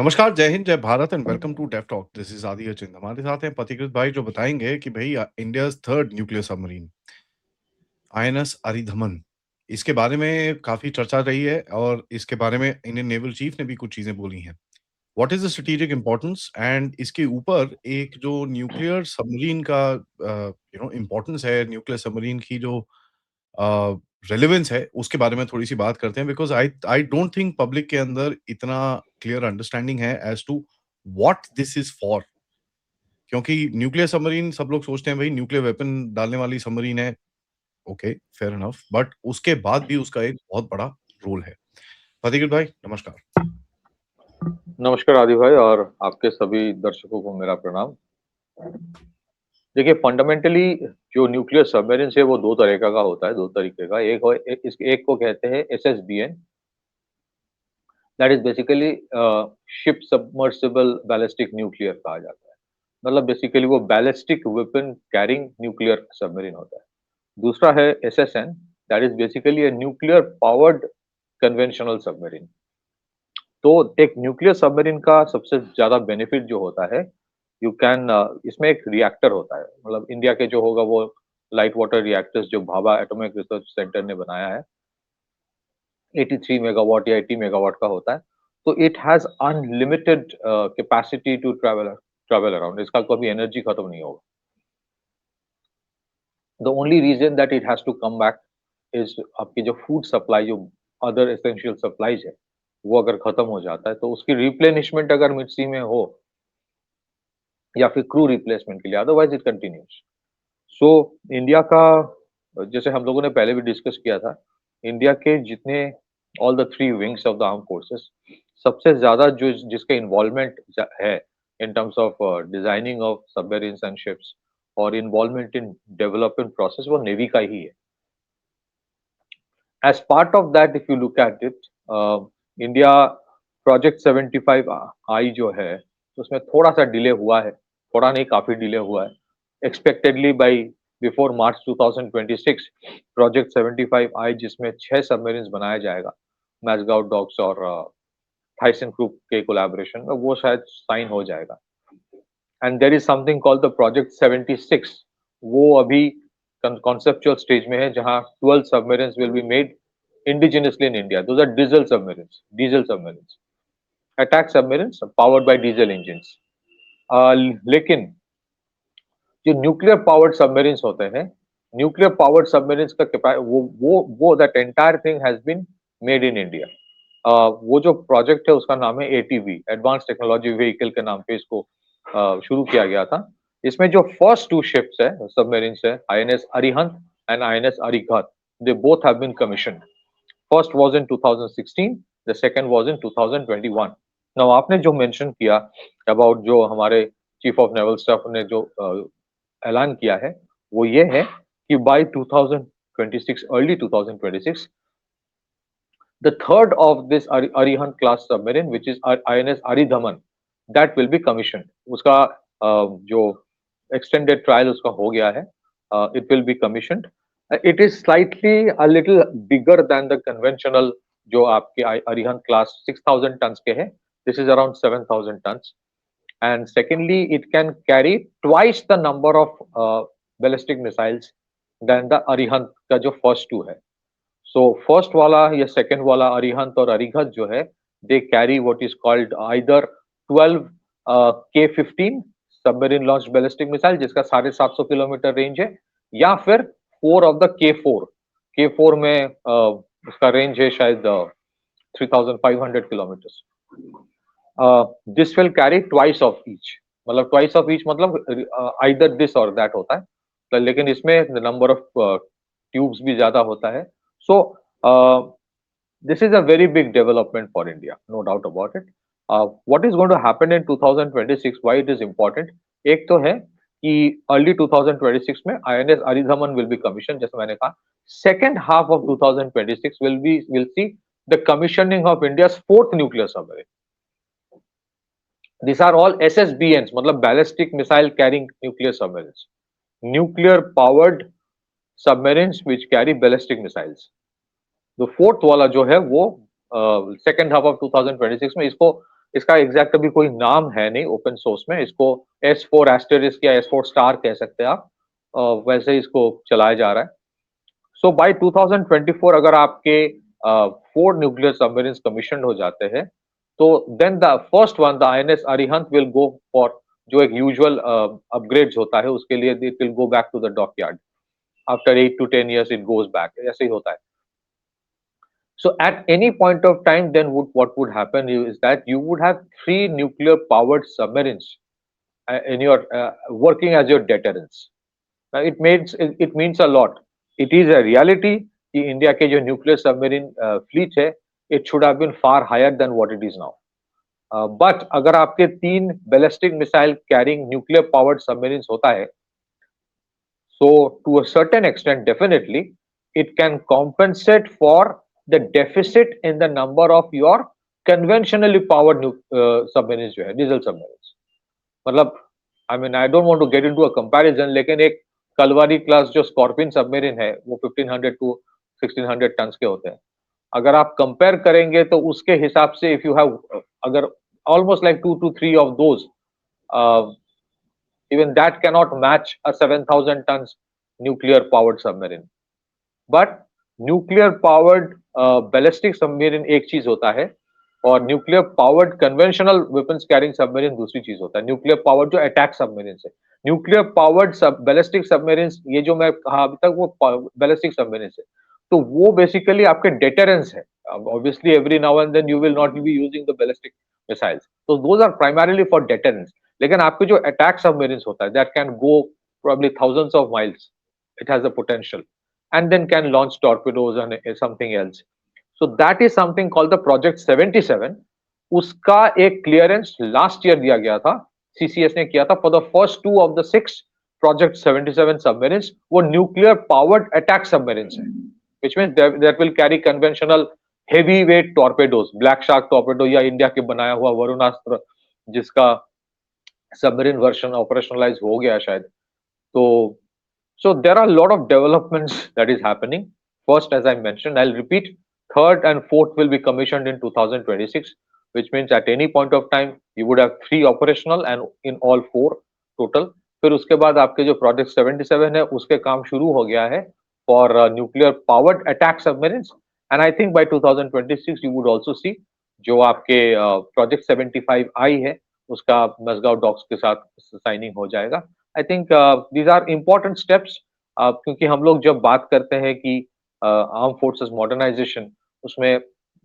नमस्कार, जय हिंद, जय Bharat and welcome to Dev talk. This is Adi Achint. हमारे साथ हैं पथिकृत भाई जो बताएँगे कि भई India's third nuclear submarine INS Aridhaman, इसके बारे में काफ़ी चर्चा रही है और इसके बारे में इंडियन नेवल चीफ ने भी कुछ चीज़ें बोली हैं। What is the strategic importance and इसके ऊपर एक जो न्यूक्लियर सबमरीन का इम्पोर्टेंस है, न्यूक्लियर सबमरीन की जो रेलेवेंस है, उसके बारे में थोड़ी-सी बात करते हैं because I I don't think public के अंदर इतना क्लियर अंडरस्टैंडिंग है as to what this is for. क्योंकि न्यूक्लियर सबमरीन सब लोग सोचते हैं भई न्यूक्लियर वेपन डालने वाली सबमरीन है, ओके, फेयर इनफ बट उसके बाद भी उसका एक बहुत बड़ा रोल है। फ़तेह भाई, नमस्कार। नमस्कार आदि भाई और आपके सभी दर्शकों को मेरा प्रणाम। देखिए फंडामेंटली जो न्यूक्लियर सबमरीन है वो दो तरीके का होता है, दो तरीके का। एक को कहते हैं SSBN, that is basically ship submersible ballistic nuclear कहा जाता है। मतलब बेसिकली वो ballistic weapon carrying nuclear submarine होता है। दूसरा है SSN, that is basically a nuclear powered conventional submarine. तो एक न्यूक्लियर सबमरीन का सबसे ज्यादा बेनिफिट जो होता है, यू कैन इसमें एक रिएक्टर होता है। मतलब इंडिया के जो होगा वो लाइट वाटर रिएक्टर्स जो भाभा एटॉमिक रिसर्च सेंटर ने बनाया है, 83 मेगावाट या 80 मेगावाट का होता है। तो it has unlimited capacity to travel around. इसका कभी एनर्जी खत्म नहीं होगा। The only reason that it has to come back is आपकी जो फूड सप्लाई, जो अदर एसेंशियल सप्लाईज है, वो अगर खत्म हो जाता है तो उसकी रिप्लेनिशमेंट अगर मिड सी में हो या फिर क्रू रिप्लेसमेंट के लिए, otherwise it continues. So India का, जैसे हम लोगों ने पहले भी डिस्कस किया था, इंडिया के जितने all the three wings of the arm forces, सबसे ज्यादा जो जिसका इन्वॉल्वमेंट है in terms of designing of submarines and ships और इन्वॉल्वमेंट इन डेवलपमेंट प्रोसेस, वो नेवी का ही है। As part of that, if you look at it, India project 75 आई जो है, तो उसमें थोड़ा सा डिले हुआ है, थोड़ा नहीं काफी डिले हुआ है। Expectedly by before March 2026 project 75 I, जिसमें 6 सबमरीन्स बनाया जाएगा मैसगांव डॉक्स और थाइसन ग्रुप के कोलैबोरेशन में, वो शायद साइन हो जाएगा। And there is something called the project 76, वो अभी conceptual stage में है, जहां 12 submarines will be made indigenously in India. Those are diesel submarines, attack submarines powered by diesel engines. लेकिन जो न्यूक्लियर पावर्ड सबमरीन्स होते हैं, न्यूक्लियर पावर्ड सबमरीन्स का वो that entire thing has been made in India. वो जो project है उसका नाम है एटीवी, एडवांस टेक्नोलॉजी व्हीकल के नाम पे इसको शुरू किया गया था। इसमें जो फर्स्ट टू शिप्स है, सबमरीन्स है, INS Arihant and INS Arighaat, they both have been commissioned. First was in 2016, the second was in 2021। Now आपने जो मेंशन किया अबाउट जो हमारे चीफ ऑफ नेवल स्टाफ ने जो ऐलान किया है, वो ये है कि bye 2026, early 2026, the third of this Arihant class submarine, which is INS Aridhaman, that will be commissioned. उसका जो extended trial उसका हो गया है, it will be commissioned. It is slightly a little bigger than the conventional जो आपके Arihant class 6,000 tons के है. This is around 7,000 tons. And secondly, it can carry twice the number of ballistic missiles than the Arihant का जो first two है. So first वाला या second वाला अरिहंत और अरिघत जो है, they carry what is called either 12 K-15 submarine launch ballistic missile, जिसका 750 किलोमीटर रेंज है, या फिर 4 ऑफ द K4 में उसका रेंज है शायद 3,500 kilometre. This will carry twice of each, मतलब ट्वाइस ऑफ ईच मतलब आइदर दिस और दैट होता है, लेकिन इसमें नंबर ऑफ ट्यूब्स भी ज्यादा होता है। So this is a very big development for India, no doubt about it. What is going to happen in 2026? Why it is important? एक तो है कि early 2026 में INS Aridhaman will be commissioned, जैसे मैंने कहा. Second half of 2026 will see the commissioning of India's fourth nuclear submarine. These are all SSBNs, मतलब ballistic missile carrying nuclear submarines, nuclear powered submarines which carry ballistic missiles. तो fourth वाला जो है वो second half of 2026 में इसको इसका exact अभी कोई नाम है नहीं ओपन सोर्स में, इसको S4 एस्टेरिस्क या S4 स्टार कह सकते हैं आप, वैसे इसको चलाया जा रहा है। सो बाय 2024 अगर आपके 4 न्यूक्लियर सबमरीन्स कमीशन हो जाते हैं, तो then the first one, the INS Arihant will go for, जो एक यूजुअल अपग्रेड्स होता है उसके लिए, it will go back to the dockyard after 8 to 10 years, it goes back, ऐसे ही होता है। So at any point of time, then what would happen is that you would have 3 nuclear powered submarines in your working as your deterrence. Now it means a lot. It is a reality कि India के जो nuclear submarine fleet है, it should have been far higher than what it is now. But अगर आपके 3 ballistic missile carrying nuclear powered submarines होता है, so to a certain extent, definitely, it can compensate for the deficit in the number of your conventionally powered submarines जो है, diesel submarines. मतलब I mean, I don't want to get into a comparison, लेकिन एक Kalwari class जो scorpion submarine है, वो 1500 to 1600 ton के होते हैं। अगर आप कंपेयर करेंगे तो उसके हिसाब से इफ यू हैव अगर almost like 2 to 3 of those, uh, even that cannot match a 7,000 tons nuclear powered submarine. But nuclear powered ballistic submarine एक चीज होता है, और nuclear powered conventional weapons carrying submarine दूसरी चीज होता है। न्यूक्लियर पावर्ड जो अटैक सबमरीन है, न्यूक्लियर पावर्ड बैलिस्टिक सबमरीन, ये जो मैं कहा अभी तक, वो बैलिस्टिक सबमरीन है, तो वो बेसिकली आपके डेटरेंस है। Obviously every now and then you will not be using the ballistic missiles, तो those are primarily for deterrence. लेकिन आपके जो अटैक सबमरीन होता है, that can go probably thousands of miles, it has a potential, and then can launch torpedoes and something else. So that is something called the Project 77. उसका एक clearance last year दिया गया था, CCS ने किया था for the first 2 of the 6 Project 77 submarines, वो nuclear powered attack submarines है, which means that will carry conventional heavy weight torpedoes, black shark torpedo या इंडिया के बनाया हुआ वरुणास्त्र, जिसका सबमरीन वर्जन ऑपरेशनलाइज हो गया शायद। तो so there are a lot of developments that is happening. First, as I mentioned, I'll repeat, third and fourth will be commissioned in 2026, which means at any point of time you would have 3 operational and in all 4 total. फिर उसके बाद आपके जो project 77 है उसके काम शुरू हो गया है for nuclear powered attack submarines, and I think by 2026 you would also सी जो आपके प्रोजेक्ट 75 आई है उसका मजगांव डॉक्स के साथ साइनिंग हो जाएगा। I think these are important steps, क्योंकि हम लोग जब बात करते हैं कि आर्म फोर्सेस मॉडर्नाइजेशन, उसमें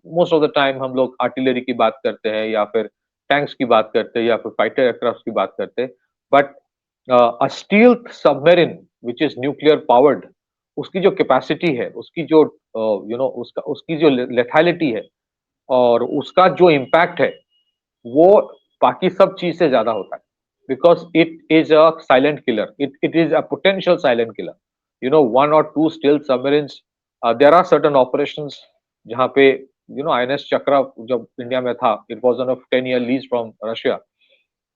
मोस्ट ऑफ द टाइम हम लोग आर्टिलरी की बात करते हैं या फिर टैंक्स की बात करते हैं या फिर फाइटर एयरक्राफ्ट की बात करते हैं, but a steel submarine which is nuclear powered, उसकी जो कैपेसिटी है, उसकी जो उसकी जो लेथैलिटी है और उसका जो इम्पैक्ट है, वो बाकी सब चीज से ज्यादा होता है, because it is a silent killer. It is a potential silent killer. You know, 1 or 2 still submarines. There are certain operations जहाँ पे INS चक्रा जब इंडिया में था, it was on a 10-year lease from Russia.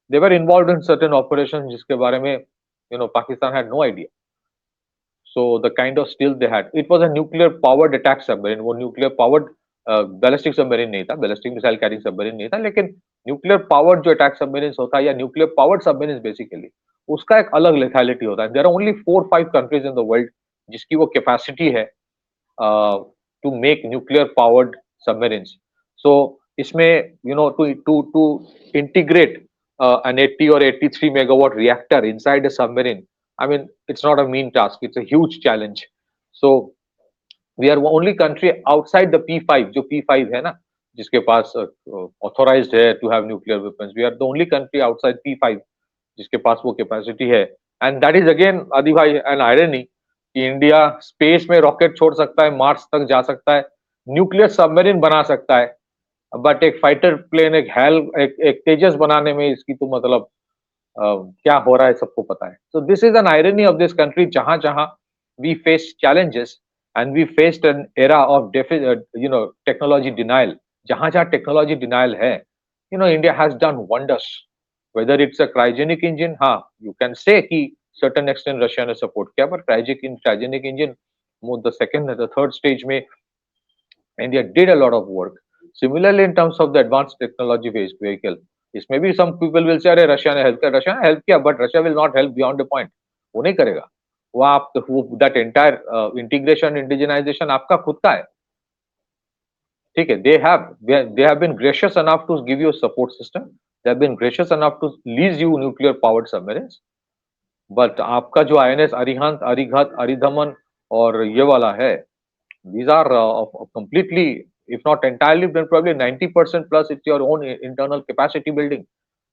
They were involved in certain operations जिसके बारे में Pakistan had no idea. So the kind of steel they had, it was a nuclear powered attack submarine. वो nuclear powered ballistic submarine नहीं था, ballistic missile carrying submarine नहीं था, लेकिन nuclear powered जो अटैक सबमरीन होता है या न्यूक्लियर पावर्ड सबमरीन बेसिकली, उसका एक अलग लेथैलिटी होता है। There are only 4-5 countries in the world जिसकी वो कैपेसिटी है to make nuclear powered submarines. So इसमें to integrate an 80 or 83 megawatt reactor inside a submarine, I mean, it's not a mean task, it's a huge challenge. So we are only country outside the P5, जो P5 है ना, जिसके पास authorized है to have nuclear weapons. We are the only country outside P5 जिसके पास वो capacity है, and that is again आदि भाई an irony कि इंडिया स्पेस में रॉकेट छोड़ सकता है, मार्स तक जा सकता है, न्यूक्लियर सबमरीन बना सकता है, बट एक फाइटर प्लेन, एक तेजस बनाने में इसकी तो मतलब क्या हो रहा है सबको पता है। So this is an irony of this country, जहां जहां we face challenges and we faced an era of technology denial, जहां जहां technology denial है, India has done wonders. Whether it's a cryogenic engine, हाँ, you can say कि certain extent Russia ने support किया, but cryogenic engine, the second and the third stage में India did a lot of work. Similarly, in terms of the advanced technology based vehicle, इसमें भी some people will say अरे Russia ने help किया, Russia ने help किया, but Russia will not help beyond the point. वो नहीं करेगा. वो आप वो that entire integration indigenization आपका खुद का है. ठीक है, they have been gracious enough to give you a support system. They have been gracious enough to lease you nuclear powered submarines. But आपका जो INS अरिहंत, अरिघत, अरिधमन और ये वाला है, these are completely, if not entirely, then probably 90% plus it's your own internal capacity building,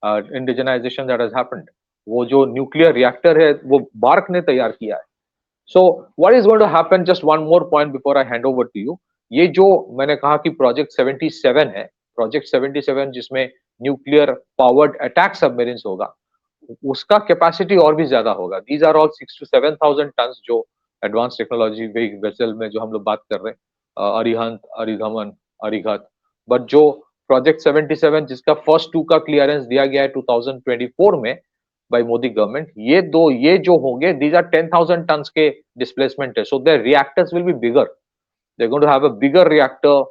indigenization that has happened. वो जो nuclear reactor है वो बार्क ने तैयार किया है. So what is going to happen? Just one more point before I hand over to you. ये जो मैंने कहा कि प्रोजेक्ट 77 है, प्रोजेक्ट 77 जिसमें न्यूक्लियर पावर्ड अटैक सबमरीन्स होगा, उसका कैपेसिटी और भी ज्यादा होगा. These are all 6 to 7,000 tonne जो एडवांस टेक्नोलॉजी वेसल में जो हम लोग बात कर रहे हैं, अरिहंत, अरिधमन, अरिघत. बट जो प्रोजेक्ट 77 जिसका फर्स्ट 2 का क्लियरेंस दिया गया है 2024 में by Modi government, ये जो होंगे, these are 10,000 tons के displacement है, so their reactors will be bigger. They're going to have a bigger reactor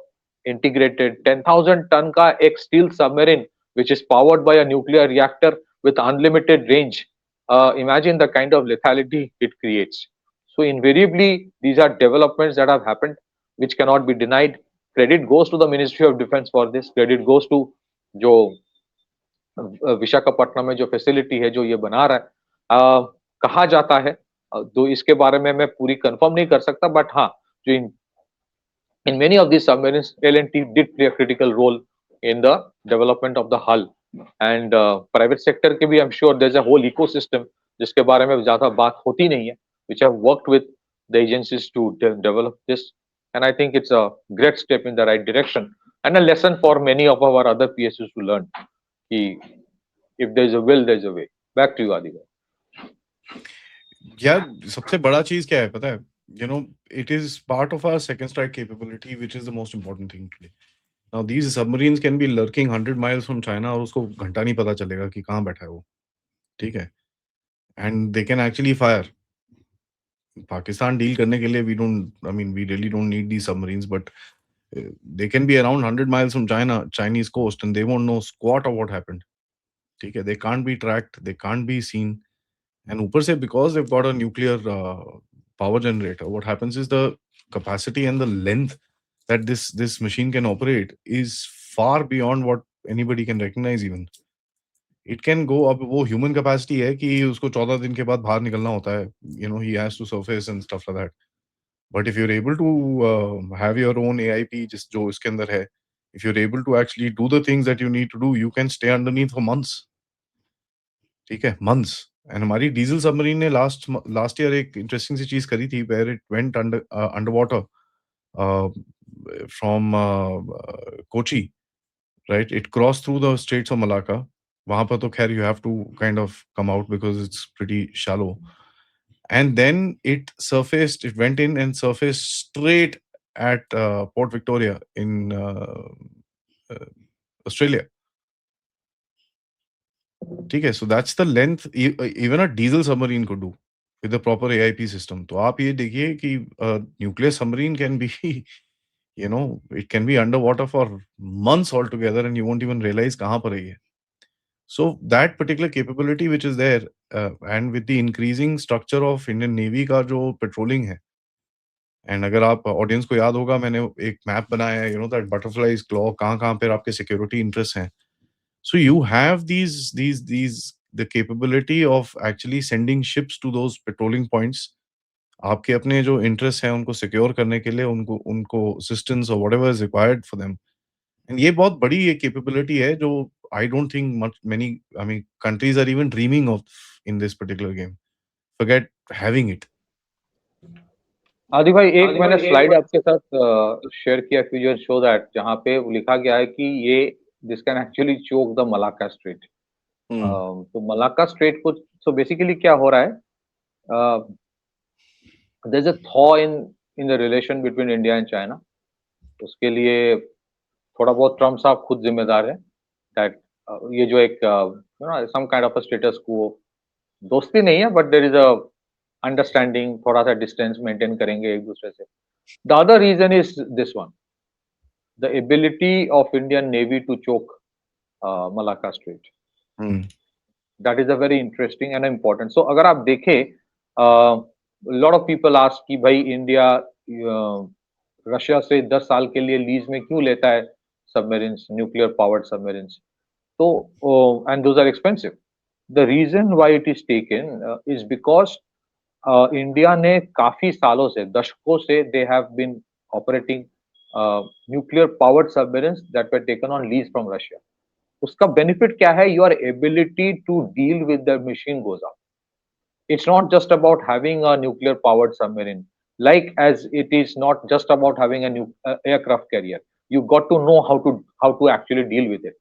integrated. 10,000 ton का एक steel submarine which is powered by a nuclear reactor with unlimited range. Imagine the kind of lethality it creates. So invariably these are developments that have happened which cannot be denied. Credit goes to the Ministry of Defense for this. Credit goes to जो विशाखापट्टनम में जो facility है जो ये बना रहा है. कहा जाता है, तो इसके बारे में मैं पूरी कंफर्म नहीं कर सकता, बट हाँ, जो in many of these submarines, L&T did play a critical role in the development of the hull. And private sector के भी I'm sure there's a whole ecosystem जिसके बारे में ज्यादा बात होती नहीं है, which have worked with the agencies to develop this. And I think it's a great step in the right direction and a lesson for many of our other PSUs to learn. कि if there is a will, there is a way. Back to you, Adi. यार सबसे बड़ा चीज क्या है पता है? You know, it is part of our second strike capability, which is the most important thing today. Now, these submarines can be lurking 100 miles from China और उसको घंटा नहीं पता चलेगा कि कहाँ बैठा है वो. ठीक है? And they can actually fire. Pakistan deal करने के लिए we really don't need these submarines, but they can be around 100 miles from Chinese coast, and they won't know squat of what happened. ठीक है? They can't be tracked, they can't be seen. And ऊपर से because they've got a nuclear power generator, what happens is the capacity and the length that this machine can operate is far beyond what anybody can recognize even. It can go up. वो human capacity है कि उसको 14 दिन के बाद बाहर निकलना होता है. You know, he has to surface and stuff like that. But if you're able to have your own AIP जिस जो इसके अंदर है, if you're able to actually do the things that you need to do, you can stay underneath for months. ठीक है, months. And हमारी diesel submarine ने last year एक इंटरेस्टिंग सी चीज करी थी, where it went underwater from Kochi, right? It crossed through the Straits of Malacca. वहां पर तो खैर you have to kind of come out because it's pretty shallow. And then it went in and surfaced straight at Port Victoria in Australia. ठीक है, so that's the length even a diesel submarine could do with the proper AIP system. तो आप ये देखिए कि nuclear submarine can be, you know, it can be underwater for months altogether and you won't even realize कहाँ पर है ये. So that particular capability which is there, and with the increasing structure of Indian Navy का जो patrolling है, and अगर आप audience को याद होगा मैंने एक मैप बनाया है, you know, that butterfly's claw, कहाँ पर आपके security interests हैं. So you have the capability of actually sending ships to those patrolling points. आपके अपने जो interests हैं उनको secure करने के लिए उनको assistance or whatever is required for them. And ये बहुत बड़ी ये capability है जो I don't think many countries are even dreaming of in this particular game. Forget having it. आदि भाई, एक मैंने स्लाइड आपके साथ शेयर किया फ्यूचर शो दैट जहाँ पे लिखा गया है कि ये this can actually choke the Malacca strait. तो मलाक्का स्ट्रेट को सो बेसिकली क्या हो रहा है, there is a thaw in the relation between India and China. उसके लिए थोड़ा बहुत ट्रम्प साहब खुद जिम्मेदार है दैट ये जो एक some kind of a status quo दोस्ती नहीं है, but there is a understanding, थोड़ा सा डिस्टेंस मेंटेन करेंगे एक दूसरे से. The other reason is this one, the ability of Indian Navy to choke Malacca Strait. That is a very interesting and important. So अगर आप देखें, lot of people ask कि भाई इंडिया रशिया से 10 साल के लिए लीज में क्यों लेता है सबमरीन्स, न्यूक्लियर पावर्ड सबमरीन्स? तो and those are expensive. The reason why it is taken is because India ने काफी सालों से, दशकों से, they have been operating nuclear powered submarines that were taken on lease from Russia. उसका benefit क्या है? Your ability to deal with the machine goes up. It's not just about having a nuclear powered submarine, like as it is not just about having a new aircraft carrier. You got to know how to actually deal with it.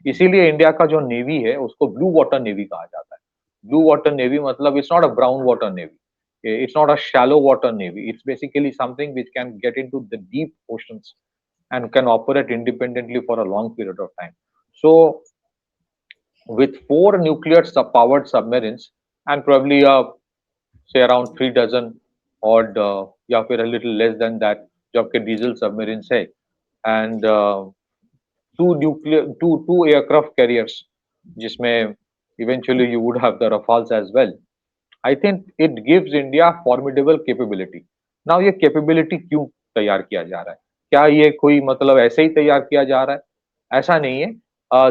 इसीलिए India का जो navy है उसको blue water navy कहा जाता है. Blue water navy मतलब it's not a brown water navy, it's not a shallow water navy. It's basically something which can get into the deep oceans and can operate independently for a long period of time. So with 4 nuclear powered submarines and probably say around 3 dozen odd या फिर a little less than that जो आपके diesel submarines है, and two aircraft carriers जिसमें eventually you would have the Rafales as well. I think it gives India formidable capability. Now ये capability क्यों तैयार किया जा रहा है? क्या ये कोई मतलब ऐसे ही तैयार किया जा रहा है? ऐसा नहीं है.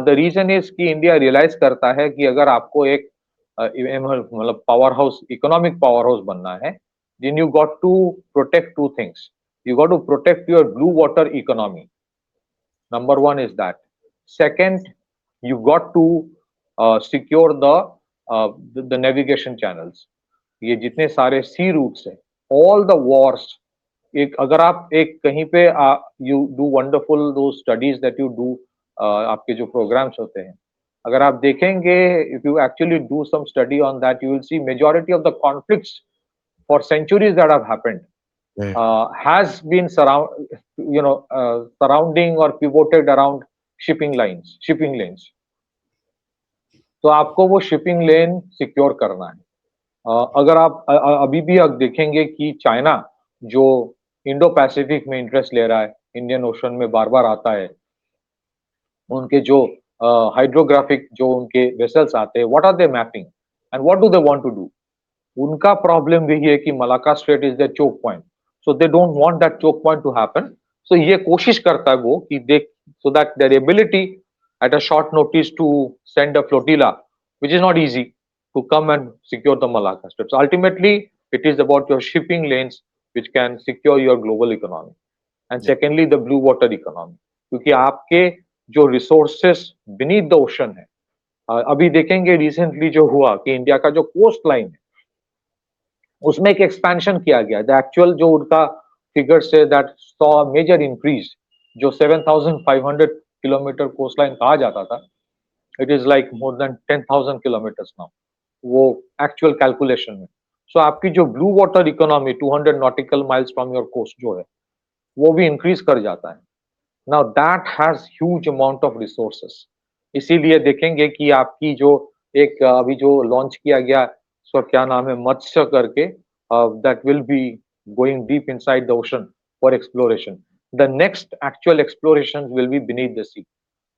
The reason is कि इंडिया रियलाइज करता है कि अगर आपको एक मतलब power house, economic power house बनना है, then you got to protect two things. You got to protect your blue water economy. Number one is that. Second, you got to secure the navigation channels. ये जितने सारे sea routes हैं, all the wars, एक अगर आप एक कहीं पे you do wonderful those studies that you do, आपके जो programs होते हैं, अगर आप देखेंगे, if you actually do some study on that, you will see majority of the conflicts for centuries that have happened has been surrounding or pivoted around shipping lanes. तो आपको वो शिपिंग लेन सिक्योर करना है. अगर आप अभी भी आप देखेंगे कि चाइना जो इंडो पैसिफिक में इंटरेस्ट ले रहा है, इंडियन ओशन में बार बार आता है, उनके जो हाइड्रोग्राफिक जो उनके वेसल्स आते हैं, what are they mapping and what do they want to do? उनका प्रॉब्लम भी है कि Malacca strait is the choke point, so they don't want that choke point to happen. So ये कोशिश करता है वो कि they so that their ability at a short notice to send a flotilla which is not easy to come and secure the Malacca Strait. So ultimately, it is about your shipping lanes which can secure your global economy. And secondly, the blue water economy. क्योंकि आपके जो resources beneath the ocean है, अभी देखेंगे recently जो हुआ कि India का जो कोस्ट लाइन है उसमें एक एक्सपेंशन किया गया. द एक्चुअल जो उनका figure say that saw major increase, जो 7,500 किलोमीटर कोस्ट लाइन कहा जाता था, it is like more than 10,000 kilometres now, वो एक्चुअल कैलकुलेशन में. सो आपकी जो blue water economy 200 nautical miles from your coast जो है वो भी इंक्रीज कर जाता है. Now that has huge amount of resources. इसीलिए देखेंगे कि आपकी जो एक अभी जो लॉन्च किया गया, उसका क्या नाम है, मत्स्य करके, that will be going deep inside the ocean for exploration. The next actual exploration will be beneath the sea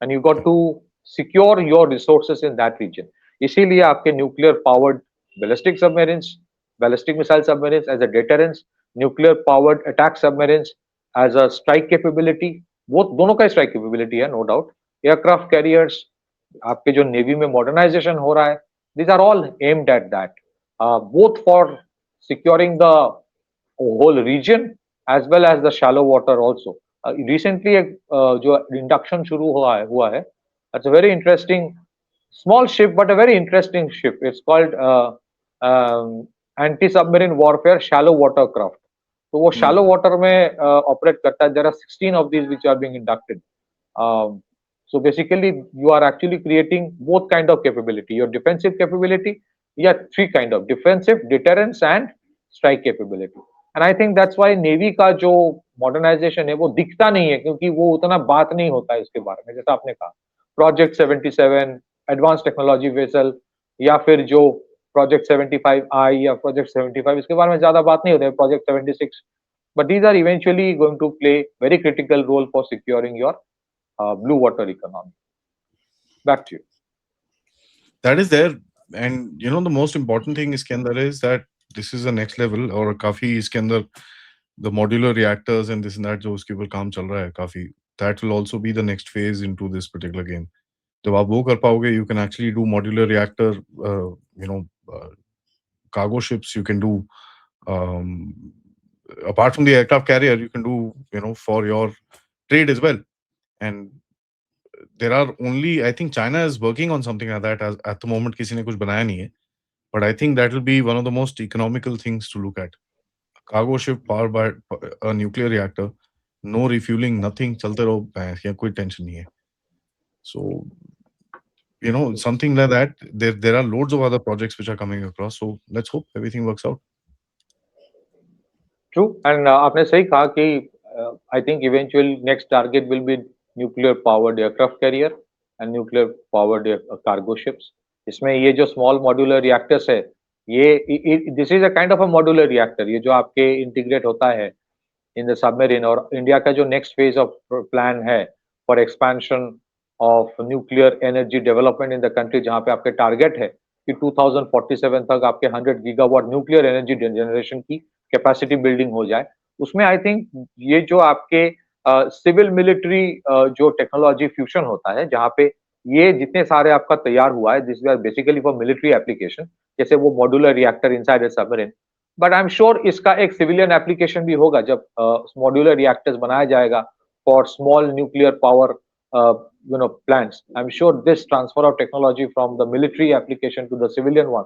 and you got to secure your resources in that region. इसीलिए आपके nuclear powered ballistic submarines, ballistic missile submarines as a deterrence, nuclear powered attack submarines as a strike capability, वो दोनों का strike capability है, no doubt. Aircraft carriers, आपके जो navy में modernisation हो रहा है, these are all aimed at that, both for securing the whole region as well as the shallow water also. Recently जो इंडक्शन शुरू हुआ है, that's a very interesting small ship but a very interesting ship. It's called anti submarine warfare shallow water craft. तो वो shallow water में operate करता है. There are 16 of these which are being inducted. So basically, you are actually creating both kind of capability. Your defensive capability, three kind of defensive, deterrence, and strike capability. And I think that's why Navy का जो modernization है वो दिखता नहीं है, क्योंकि वो उतना बात नहीं होता है इसके बारे में. जैसा आपने कहा, Project 77, Advanced Technology Vessel, या फिर जो Project 75I या Project 75, इसके बारे में ज्यादा बात नहीं होती है. Project 76, but these are eventually going to play very critical role for securing your blue water economy. Back to you. That is there, and the most important thing इसके अंदर is that this is the next level, और काफी इसके अंदर the modular reactors and this and that जो उसके ऊपर काम चल रहा है काफी, that will also be the next phase into this particular game. जब आप वो कर पाओगे, you can actually do modular reactor, you know, uh, cargo ships. You can do, um, apart from the aircraft carrier, you can do, for your trade as well. And there are only, I think China is working on something like that as at the moment. किसी ने कुछ बनाया नहीं है, but I think that will be one of the most economical things to look at. Cargo ship powered by a nuclear reactor, no refueling, nothing, चलते रहो भैंस, या कोई टेंशन नहीं है. So something like that. There are loads of other projects which are coming across. So let's hope everything works out. True, and आपने सही कहा कि I think eventual next target will be nuclear powered aircraft carrier and nuclear powered cargo ships. इसमें ये जो small modular reactors है, ये this is a kind of a modular reactor. ये जो आपके integrate होता है in the submarine, और इंडिया का जो next phase of plan है for expansion of nuclear energy development in the country, जहाँ पे आपके target है कि 2047 तक आपके 100 गीगावाट nuclear energy generation की कैपेसिटी बिल्डिंग हो जाए, उसमें आई थिंक ये जो आपके सिविल मिलिट्री जो टेक्नोलॉजी फ्यूजन होता है, जहाँ पे ये जितने सारे आपका तैयार हुआ है, this are basically for military application, जैसे वो modular reactor inside a submarine, but I am sure इसका एक सिविलियन एप्लीकेशन भी होगा जब मॉड्यूलर रिएक्टर्स बनाया जाएगा for small nuclear power plants. I'm sure this transfer of technology from the military application to the civilian one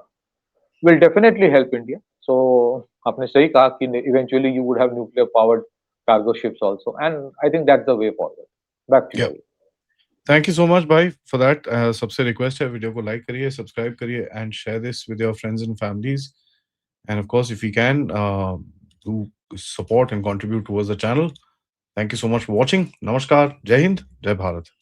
will definitely help India. So आपने सही कहा कि eventually you would have nuclear powered cargo ships also, and I think that's the way forward. Back to Yeah. you. Thank you so much, bhai, for that. सबसे request है, video को like करिए, subscribe करिए, and share this with your friends and families. And of course, if you can, do support and contribute towards the channel. Thank you so much for watching. Namaskar, Jai Hind, Jai Bharat.